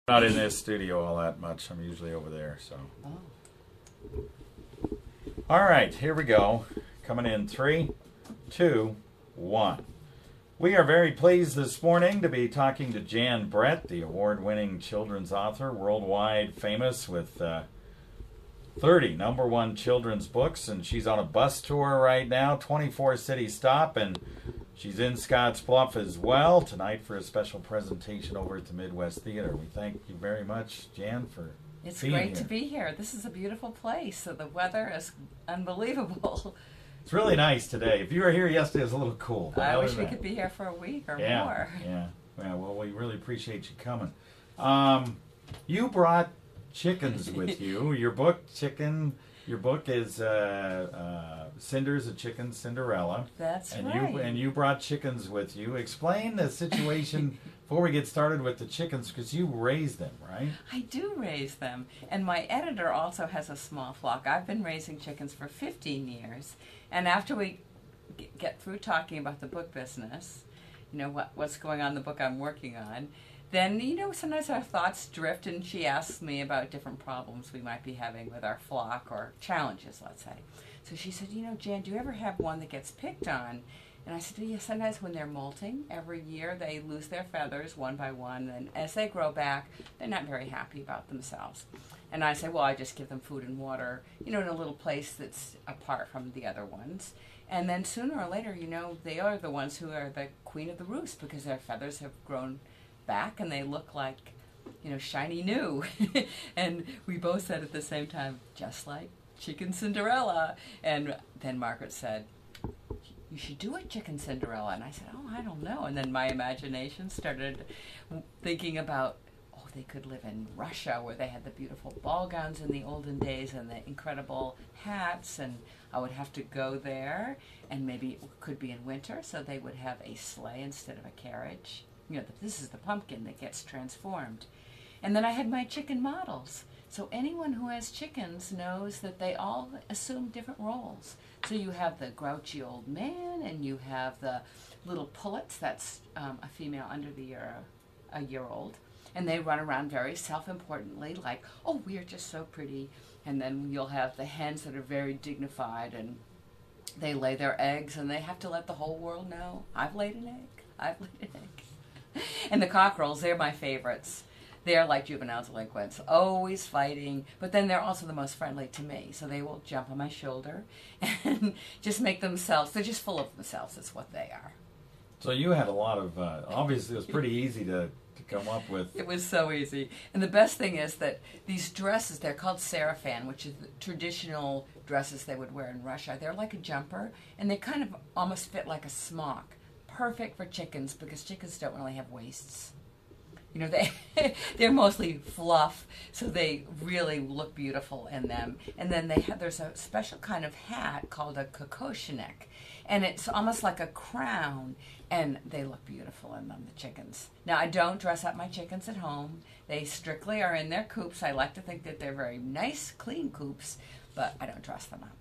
Not in this studio all that much. I'm usually over there. So. Oh. All right, here we go. Coming in 3, 2, 1. We are very pleased this morning to be talking to Jan Brett, the award-winning children's author, worldwide famous with 30 #1 children's books, and she's on a bus tour right now, 24 city stop, and she's in Scotts Bluff as well tonight for a special presentation over at the Midwest Theater. We thank you very much, Jan, for It's being great here. to be here. This is a beautiful place. So the weather is unbelievable. It's really nice today. If you were here yesterday, it was a little cool. But I other wish than we that- could be here for a week or yeah, more. Yeah. Well, we really appreciate you coming. You brought chickens with you. Your book is Cinders, a Chicken Cinderella. That's and right. You brought chickens with you. Explain the situation before we get started with the chickens, because you raise them, right? I do raise them. And my editor also has a small flock. I've been raising chickens for 15 years. And after we get through talking about the book business, you know, what's going on in the book I'm working on, then, you know, sometimes our thoughts drift, and she asks me about different problems we might be having with our flock, or challenges, let's say. So she said, you know, Jan, do you ever have one that gets picked on? And I said, yeah, sometimes when they're molting, every year they lose their feathers one by one, and as they grow back, they're not very happy about themselves. And I said, well, I just give them food and water, you know, in a little place that's apart from the other ones. And then sooner or later, you know, they are the ones who are the queen of the roost, because their feathers have grown back and they look like, you know, shiny new. And we both said at the same time, just like Chicken Cinderella. And then Margaret said, you should do a Chicken Cinderella. And I said, oh, I don't know. And then my imagination started thinking about, oh, they could live in Russia, where they had the beautiful ball gowns in the olden days and the incredible hats, and I would have to go there, and maybe it could be in winter, so they would have a sleigh instead of a carriage. You know, this is the pumpkin that gets transformed. And then I had my chicken models. So anyone who has chickens knows that they all assume different roles. So you have the grouchy old man, and you have the little pullets, that's a female under a year old. And they run around very self-importantly, like, oh, we are just so pretty. And then you'll have the hens that are very dignified, and they lay their eggs, and they have to let the whole world know, I've laid an egg, I've laid an egg. And the cockerels, they're my favorites. They're like juvenile delinquents, always fighting, but then they're also the most friendly to me. So they will jump on my shoulder and just make themselves, they're just full of themselves, that's what they are. So you had a lot of, obviously it was pretty easy to come up with. It was so easy. And the best thing is that these dresses, they're called sarafan, which is the traditional dresses they would wear in Russia. They're like a jumper, and they kind of almost fit like a smock. Perfect for chickens, because chickens don't really have waists. You know, they're mostly fluff, so they really look beautiful in them. And then there's a special kind of hat called a kokoshnik, and it's almost like a crown, and they look beautiful in them, the chickens. Now, I don't dress up my chickens at home. They strictly are in their coops. I like to think that they're very nice, clean coops, but I don't dress them up.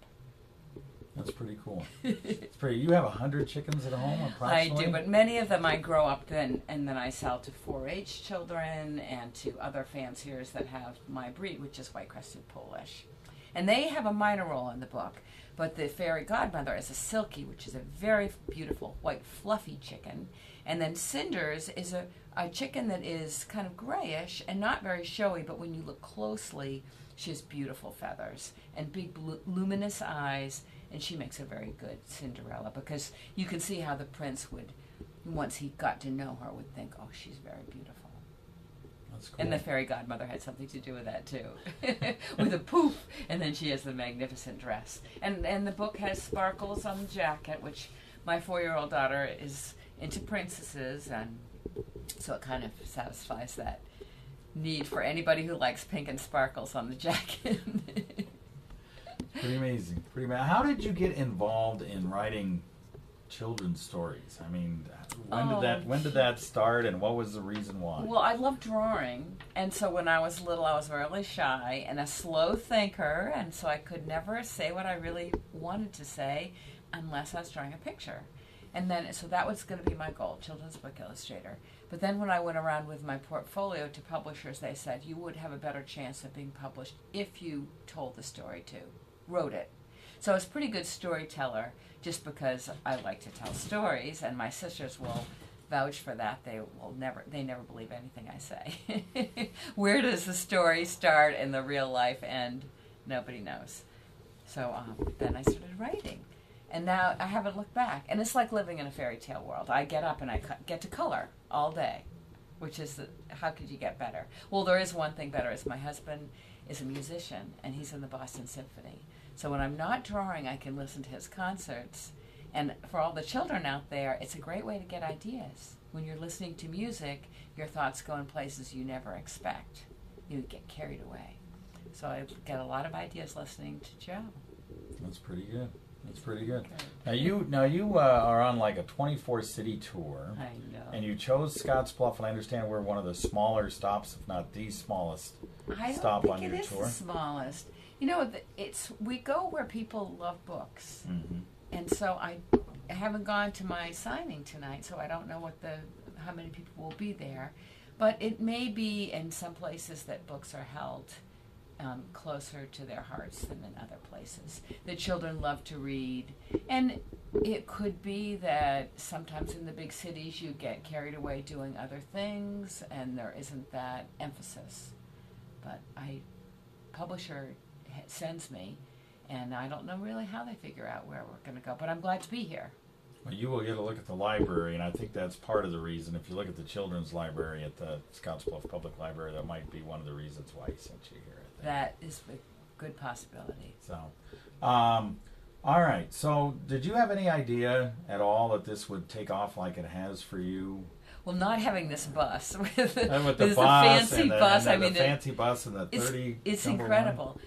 That's pretty cool. It's pretty. You have 100 chickens at home, approximately? I do, but many of them I grow up and then I sell to 4-H children and to other fanciers that have my breed, which is white-crested Polish. And they have a minor role in the book, but the fairy godmother is a silky, which is a very beautiful white fluffy chicken. And then Cinders is a chicken that is kind of grayish and not very showy, but when you look closely, she has beautiful feathers and big luminous eyes. And she makes a very good Cinderella, because you can see how the prince would, once he got to know her, would think, oh, she's very beautiful. That's cool. And the fairy godmother had something to do with that, too. With a poof, and then she has the magnificent dress. And the book has sparkles on the jacket, which my 4-year-old daughter is into princesses, and so it kind of satisfies that need for anybody who likes pink and sparkles on the jacket. Pretty amazing. How did you get involved in writing children's stories? I mean, when did that start, and what was the reason why? Well, I love drawing, and so when I was little, I was really shy and a slow thinker, and so I could never say what I really wanted to say unless I was drawing a picture. And then, so that was going to be my goal, children's book illustrator. But then when I went around with my portfolio to publishers, they said you would have a better chance of being published if you told the story too, wrote it. So I was a pretty good storyteller just because I like to tell stories, and my sisters will vouch for that. They never believe anything I say. Where does the story start and the real life end? Nobody knows. So then I started writing. And now I haven't looked back. And it's like living in a fairy tale world. I get up and I get to color all day, which is, how could you get better? Well, there is one thing better. Is my husband is a musician, and he's in the Boston Symphony. So when I'm not drawing, I can listen to his concerts. And for all the children out there, it's a great way to get ideas. When you're listening to music, your thoughts go in places you never expect. You get carried away. So I get a lot of ideas listening to Joe. That's pretty good. That's pretty good. Now you are on like a 24-city tour. I know. And you chose Scottsbluff, and I understand we're one of the smaller stops, if not the smallest stop on your tour. I don't think it is the smallest. You know, we go where people love books. Mm-hmm. And so I haven't gone to my signing tonight, so I don't know how many people will be there. But it may be in some places that books are held closer to their hearts than in other places. The children love to read, and it could be that sometimes in the big cities you get carried away doing other things, and there isn't that emphasis. But publisher sends me, and I don't know really how they figure out where we're going to go, but I'm glad to be here. Well, you will get a look at the library, and I think that's part of the reason. If you look at the children's library at the Scottsbluff Public Library, that might be one of the reasons why he sent you here, I think. That is a good possibility. So, all right. So, did you have any idea at all that this would take off like it has for you? Well, not having this bus with the fancy bus, I mean, the fancy bus and the 30. It's incredible.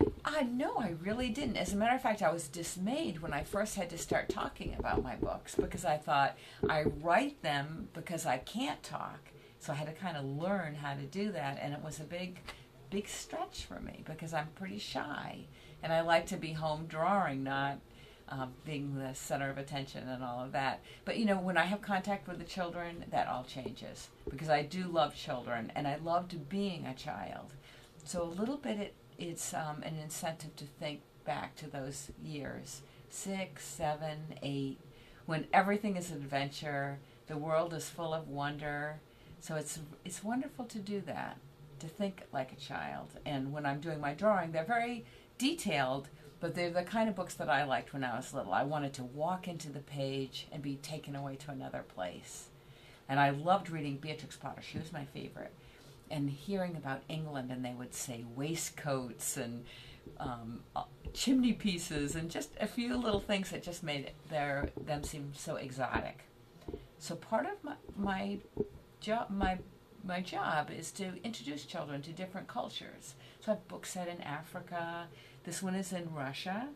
No, I really didn't. As a matter of fact, I was dismayed when I first had to start talking about my books, because I thought I write them because I can't talk, so I had to kind of learn how to do that, and it was a big stretch for me because I'm pretty shy, and I like to be home drawing, not being the center of attention and all of that. But when I have contact with the children, that all changes, because I do love children, and I loved being a child. So a little bit it's an incentive to think back to those years, 6, 7, 8, when everything is adventure, the world is full of wonder. So it's wonderful to do that, to think like a child. And when I'm doing my drawing, they're very detailed, but they're the kind of books that I liked when I was little. I wanted to walk into the page and be taken away to another place. And I loved reading Beatrix Potter. She was my favorite. And hearing about England, and they would say waistcoats and chimney pieces and just a few little things that just made them seem so exotic. So part of my job is to introduce children to different cultures. So I have books set in Africa. This one is in Russia.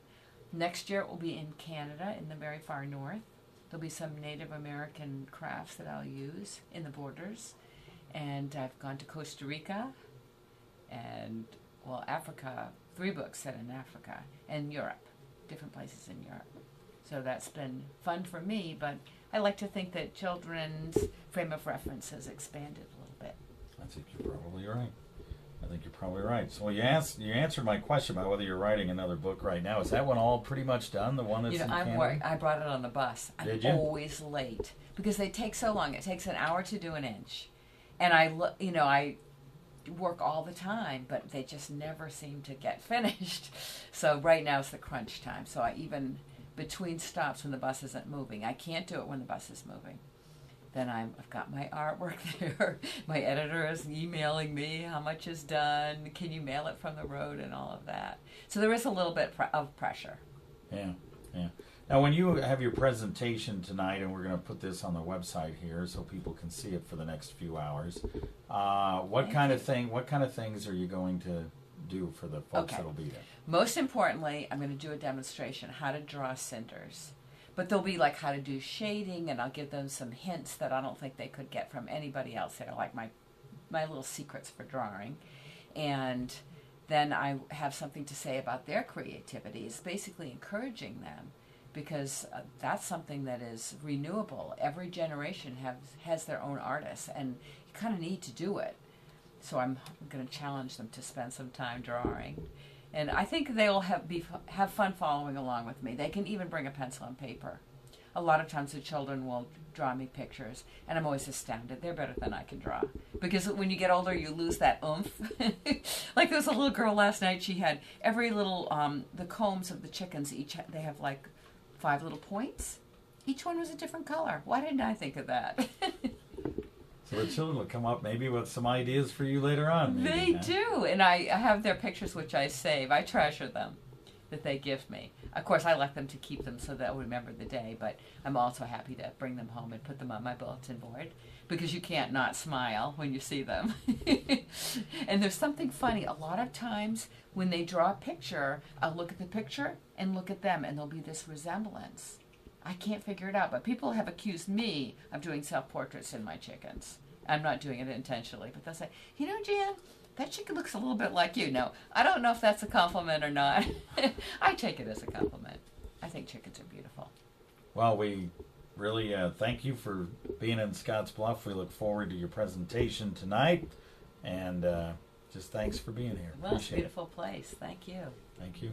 Next year it will be in Canada, in the very far north. There'll be some Native American crafts that I'll use in the borders. And I've gone to Costa Rica and, Africa, 3 books set in Africa, and Europe, different places in Europe. So that's been fun for me, but I like to think that children's frame of reference has expanded a little bit. I think you're probably right. So you answered my question about whether you're writing another book right now. Is that one all pretty much done, the one that's in Canada? I brought it on the bus. Did you? I'm always late because they take so long. It takes an hour to do an inch. And I work all the time, but they just never seem to get finished. So right now it's the crunch time. So I even, between stops when the bus isn't moving, I can't do it when the bus is moving. Then I've got my artwork there. My editor is emailing me how much is done. Can you mail it from the road and all of that. So there is a little bit of pressure. Yeah. Now, when you have your presentation tonight, and we're going to put this on the website here so people can see it for the next few hours, what kind of things are you going to do for the folks that'll be there? Most importantly, I'm going to do a demonstration how to draw cinders. But they'll be like how to do shading, and I'll give them some hints that I don't think they could get from anybody else. They're like my little secrets for drawing. And then I have something to say about their creativity. It's basically encouraging them because that's something that is renewable. Every generation has their own artists, and you kind of need to do it. So I'm going to challenge them to spend some time drawing. And I think they will have fun following along with me. They can even bring a pencil and paper. A lot of times the children will draw me pictures, and I'm always astounded. They're better than I can draw. Because when you get older, you lose that oomph. Like there was a little girl last night, she had every little, the combs of the chickens, they have like 5 little points. Each one was a different color. Why didn't I think of that? So the children will come up maybe with some ideas for you later on. Maybe, They do, and I have their pictures which I save. I treasure them that they give me. Of course, I like them to keep them so that I'll remember the day, but I'm also happy to bring them home and put them on my bulletin board because you can't not smile when you see them. And there's something funny. A lot of times when they draw a picture, I'll look at the picture and look at them, and there'll be this resemblance. I can't figure it out, but people have accused me of doing self-portraits in my chickens. I'm not doing it intentionally, but they'll say, you know, Jan, that chicken looks a little bit like you. No, I don't know if that's a compliment or not. I take it as a compliment. I think chickens are beautiful. Well, we really thank you for being in Scotts Bluff. We look forward to your presentation tonight, and just thanks for being here. Well, it's a beautiful place. Thank you. Thank you.